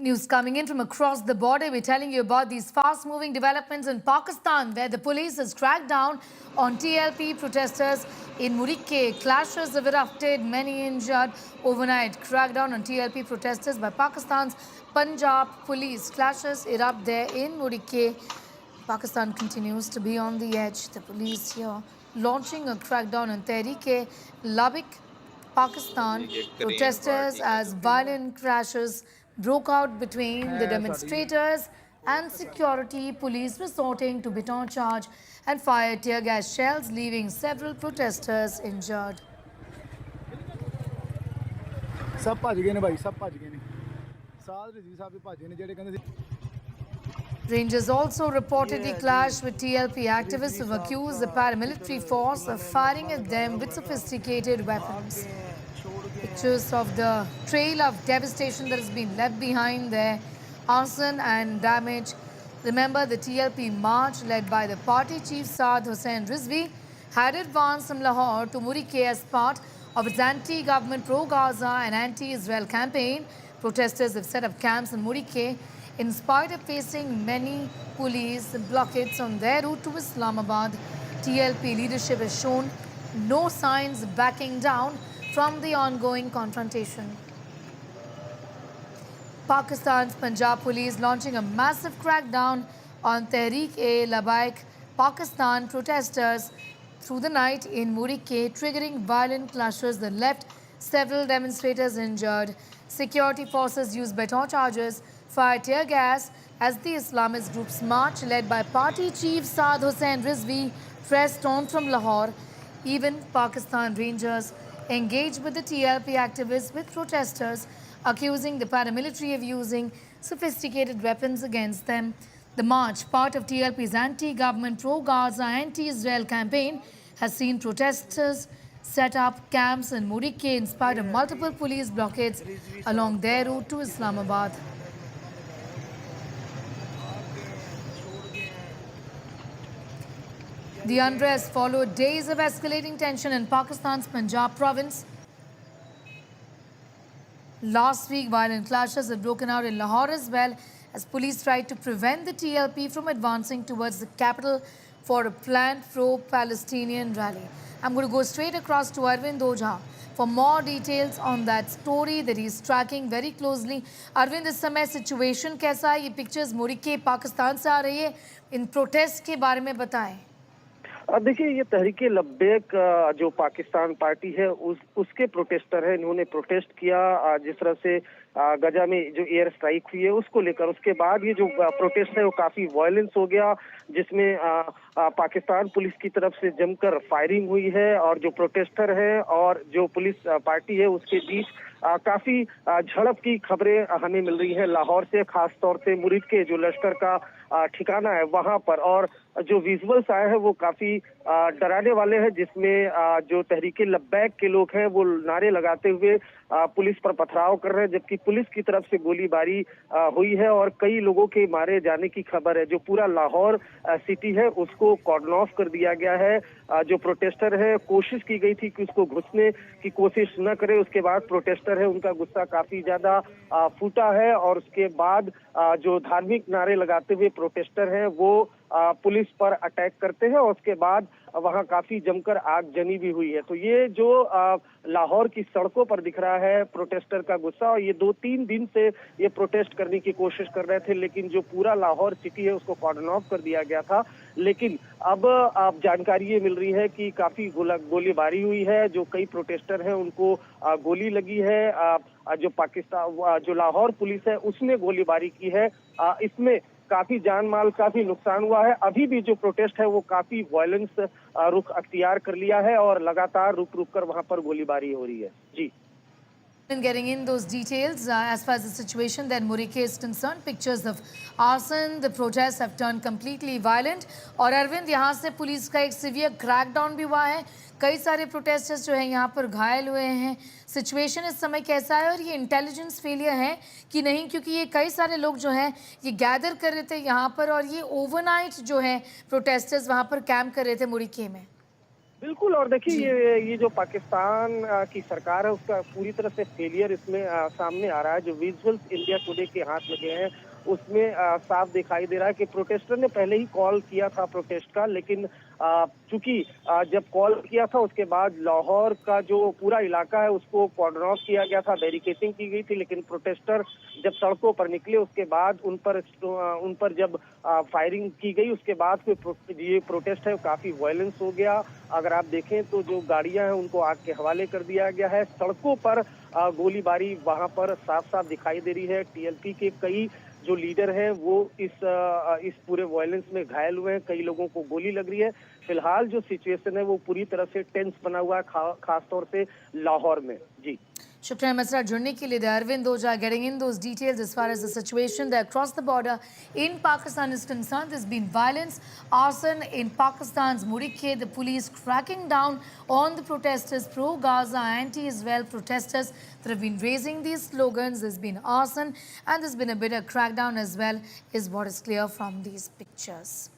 News coming in from across the border. We're telling you about these fast-moving developments in Pakistan, where the police has cracked down on TLP protesters in Murikke. Clashes have erupted, many injured overnight. Crackdown on TLP protesters by Pakistan's Punjab police. Clashes erupt there in Murikke. Pakistan continues to be on the edge. The police here launching a crackdown on Tehreek-e-Labik Pakistan protesters as violent crashes broke out between the demonstrators and security police resorting to baton charge and fire tear gas shells, leaving several protesters injured. सब भज गए ने भाई सब भज गए ने साथ रजीव साहब भी भज गए ने जेडे कहंदे Rangers also reportedly clashed with TLP activists who accused the paramilitary force of firing at them with sophisticated weapons. Pictures of the trail of devastation that has been left behind there, arson and damage. Remember, the TLP march led by the party chief Saad Hussain Rizvi had advanced from Lahore to Murikke as part of its anti-government pro-Gaza and anti-Israel campaign. Protesters have set up camps in Murikke in spite of facing many police blockades on their route to Islamabad. TLP leadership has shown no signs of backing down from the ongoing confrontation. Pakistan's Punjab police launching a massive crackdown on Tehreek-e-Labik Pakistan protesters through the night in Murikke, triggering violent clashes that left several demonstrators injured. Security forces used baton charges, fired tear gas as the Islamist group's march, led by party chief Saad Hussain Rizvi, pressed on from Lahore. Even Pakistan Rangers engaged with the TLP activists with protesters, accusing the paramilitary of using sophisticated weapons against them. The march, part of TLP's anti-government pro-Gaza, anti-Israel campaign, has seen protesters set up camps in Murikke in spite of multiple police blockades along their route to Islamabad. The unrest followed days of escalating tension in Pakistan's Punjab province. Last week, violent clashes had broken out in Lahore as well as police tried to prevent the TLP from advancing towards the capital for a planned pro-Palestinian rally. I'm going to go straight across to Arvind Ojha for more details on that story that he's tracking very closely. Arvind, इस समय situation कैसा है? ये pictures मुरिके Pakistan से आ रही है. इन protest के बारे में बताएं. देखिए, ये तहरीके लब्बैक जो पाकिस्तान पार्टी है उसके प्रोटेस्टर है। इन्होंने प्रोटेस्ट किया जिस तरह से गजा में जो एयर स्ट्राइक हुई है उसको लेकर। उसके बाद ये जो प्रोटेस्ट है वो काफी वायलेंस हो गया, जिसमें पाकिस्तान पुलिस की तरफ से जमकर फायरिंग हुई है और जो प्रोटेस्टर है और जो पुलिस पार्टी है उसके बीच काफी झड़प की खबरें हमें मिल रही है लाहौर से, खास तौर से मुरीद के जो लश्कर का ठिकाना है वहां पर। और जो विजुअल्स आए हैं वो काफी डराने वाले हैं, जिसमें जो तहरीके लब्बैक के लोग हैं वो नारे लगाते हुए पुलिस पर पथराव कर रहे हैं, जबकि पुलिस की तरफ से गोलीबारी हुई है और कई लोगों के मारे जाने की खबर है। जो पूरा लाहौर सिटी है उसको कॉर्डन ऑफ कर दिया गया है। जो प्रोटेस्टर है, कोशिश की गई थी कि उसको घुसने की कोशिश न करे। उसके बाद प्रोटेस्टर है उनका गुस्सा काफी ज्यादा फूटा है और उसके बाद जो धार्मिक नारे लगाते हुए प्रोटेस्टर हैं वो पुलिस पर अटैक करते हैं और उसके बाद वहां काफी जमकर आगजनी भी हुई है। तो ये जो लाहौर की सड़कों पर दिख रहा है प्रोटेस्टर का गुस्सा, और ये 2-3 दिन से ये प्रोटेस्ट करने की कोशिश कर रहे थे, लेकिन जो पूरा लाहौर सिटी है उसको कॉर्डन ऑफ कर दिया गया था। लेकिन अब जानकारी ये मिल रही है कि काफी गोलीबारी हुई है। जो कई प्रोटेस्टर हैं उनको गोली लगी है। जो पाकिस्तान जो लाहौर पुलिस है उसने गोलीबारी की है। इसमें काफी जान माल का भी नुकसान हुआ है। अभी भी जो प्रोटेस्ट है वो काफी वायलेंस रुख अख्तियार कर लिया है और लगातार रुक रुक कर वहां पर गोलीबारी हो रही है। जी, In getting in those details, as far as the situation that Murikke is concerned, pictures of arson, the protests have turned completely violent. और अरविंद, यहाँ से पुलिस का एक सीवियर क्रैकडाउन भी हुआ है। कई सारे प्रोटेस्टर्स जो हैं यहाँ पर घायल हुए हैं। सिचुएशन इस समय कैसा है और ये इंटेलिजेंस फेलियर है कि नहीं? क्योंकि ये कई सारे लोग जो हैं ये गैदर कर रहे थे यहाँ पर और ये ओवरनाइट जो है प्रोटेस्टर्स वहाँ पर कैंप कर रहे थे मुरिके में। बिल्कुल। और देखिए ये जो पाकिस्तान की सरकार है उसका पूरी तरह से फेलियर इसमें सामने आ रहा है। जो विजुअल्स इंडिया टुडे के हाथ लगे हैं उसमें साफ दिखाई दे रहा है कि प्रोटेस्टर ने पहले ही कॉल किया था प्रोटेस्ट का, लेकिन चूंकि जब कॉल किया था उसके बाद लाहौर का जो पूरा इलाका है उसको कॉर्डन ऑफ किया गया था, बैरिकेडिंग की गई थी, लेकिन प्रोटेस्टर जब सड़कों पर निकले उसके बाद उन पर जब फायरिंग की गई उसके बाद ये प्रोटेस्ट है काफी वायलेंस हो गया। अगर आप देखें तो जो गाड़ियां हैं उनको आग के हवाले कर दिया गया है। सड़कों पर गोलीबारी वहां पर साफ साफ दिखाई दे रही है। टीएलपी के कई जो लीडर हैं वो इस पूरे वायलेंस में घायल हुए हैं, कई लोगों को गोली लग रही है। फिलहाल जो सिचुएशन है वो पूरी तरह से टेंस बना हुआ है, खास तौर से लाहौर में। जी Shukran Masra जुड़ने के लिए Arvind Oja getting in those details as far as the situation there across the border in Pakistan is concerned. There's been violence, arson in Pakistan's Murike, the police cracking down on the protesters, pro-Gaza, anti-Israel protesters that have been raising these slogans. There's been arson and there's been a bit of crackdown as well, is what is clear from these pictures.